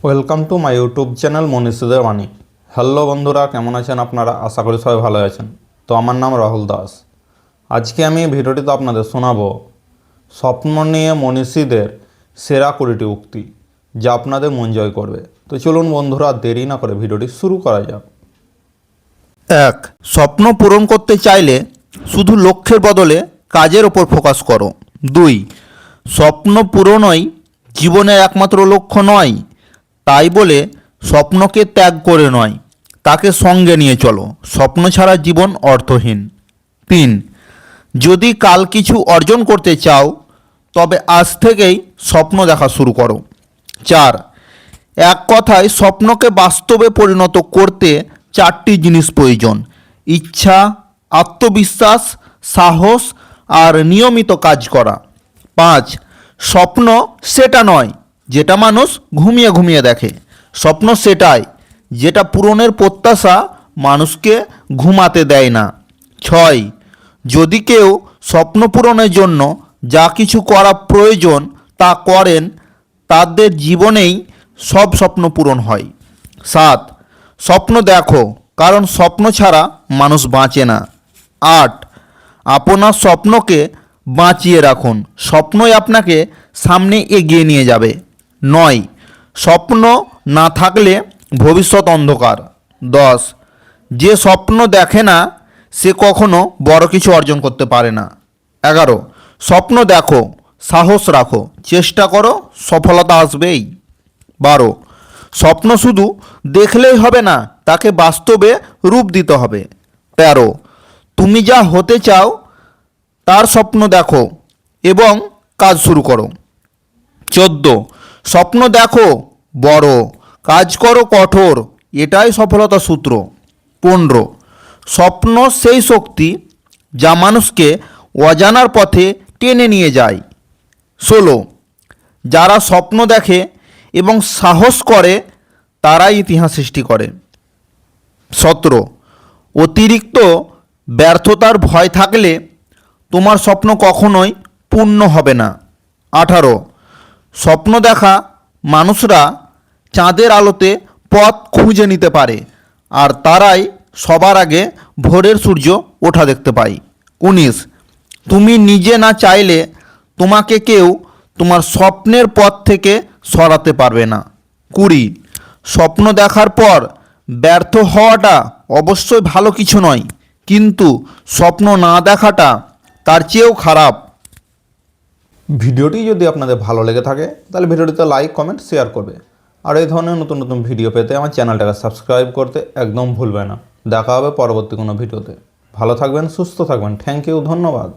Welcome to my YouTube channel মনীষীদের বাণী। Hello বন্ধুরা, কেমন আছেন আপনারা? আশা করি সবাই ভালো আছেন। তো আমার নাম রাহুল দাস। আজকে আমি এই ভিডিওটিতে আপনাদের শোনাবো স্বপ্ন নিয়ে মনীষীদের সেরা 20টি উক্তি, যা আপনাদের মন জয় করবে। তো চলুন বন্ধুরা, দেরি না করে ভিডিওটি শুরু করা যাক। 1. স্বপ্ন পূরণ করতে চাইলে শুধু লক্ষ্যের বদলে কাজের ওপর ফোকাস করো। 2. স্বপ্ন পূরণই জীবনের একমাত্র লক্ষ্য নয়, তাই বলে স্বপ্নকে ত্যাগ করে নয়, তাকে সঙ্গে নিয়ে চলো। স্বপ্ন ছাড়া জীবন অর্থহীন। 3. যদি কাল কিছু অর্জন করতে চাও, তবে আজ থেকেই স্বপ্ন দেখা শুরু করো। 4. এক কথায় স্বপ্নকে বাস্তবে পরিণত করতে 4টি জিনিস প্রয়োজন: ইচ্ছা, আত্মবিশ্বাস, সাহস আর নিয়মিত কাজ করা। 5. স্বপ্ন সেটা নয় যেটা মানুষ ঘুমিয়ে ঘুমিয়ে দেখে, স্বপ্ন সেটাই যেটা পূরণের প্রত্যাশা মানুষকে ঘুমাতে দেয় না। 6. যদি কেউ স্বপ্ন পূরণের জন্য যা কিছু করা প্রয়োজন তা করেন, তাদের জীবনেই সব স্বপ্ন পূরণ হয়। 7. স্বপ্ন দেখো, কারণ স্বপ্ন ছাড়া মানুষ বাঁচে না। 8. আপনার স্বপ্নকে বাঁচিয়ে রাখুন, স্বপ্নই আপনাকে সামনে এগিয়ে নিয়ে যাবে। 9. স্বপ্ন না থাকলে ভবিষ্যৎ অন্ধকার। 10. যে স্বপ্ন দেখে না সে কখনো বড় কিছু অর্জন করতে পারে না। 11. স্বপ্ন দেখো, সাহস রাখো, চেষ্টা করো, সফলতা আসবেই। 12. স্বপ্ন শুধু দেখলেই হবে না, তাকে বাস্তবে রূপ দিতে হবে। 13. তুমি যা হতে চাও তার স্বপ্ন দেখো এবং কাজ শুরু করো। 14. স্বপ্ন দেখো বড়, কাজ করো কঠোর, এটাই সফলতার সূত্র। 15. স্বপ্ন সেই শক্তি যা মানুষকে অজানার পথে টেনে নিয়ে যায়। 16. যারা স্বপ্ন দেখে এবং সাহস করে তারাই ইতিহাস সৃষ্টি করে। 17. অতিরিক্ত ব্যর্থতার ভয় থাকলে তোমার স্বপ্ন কখনোই পূর্ণ হবে না। 18. স্বপ্ন দেখা মানুষরা চাঁদের আলোতে পথ খুঁজে নিতে পারে, আর তারাই সবার আগে ভোরের সূর্য ওঠা দেখতে পায়। 19. তুমি নিজে না চাইলে তোমাকে কেউ তোমার স্বপ্নের পথ থেকে সরাতে পারবে না। 20. স্বপ্ন দেখার পর ব্যর্থ হওয়াটা অবশ্যই ভালো কিছু নয়, কিন্তু স্বপ্ন না দেখাটা তার চেয়েও খারাপ। ভিডিওটি যদি আপনাদের ভালো লেগে থাকে তাহলে ভিডিওটিতে লাইক, কমেন্ট, শেয়ার করবে। আর এই ধরনের নতুন নতুন ভিডিও পেতে আমার চ্যানেলটাকে সাবস্ক্রাইব করতে একদম ভুলবে না। দেখা হবে পরবর্তী কোনো ভিডিওতে। ভালো থাকবেন, সুস্থ থাকবেন। থ্যাংক ইউ, ধন্যবাদ।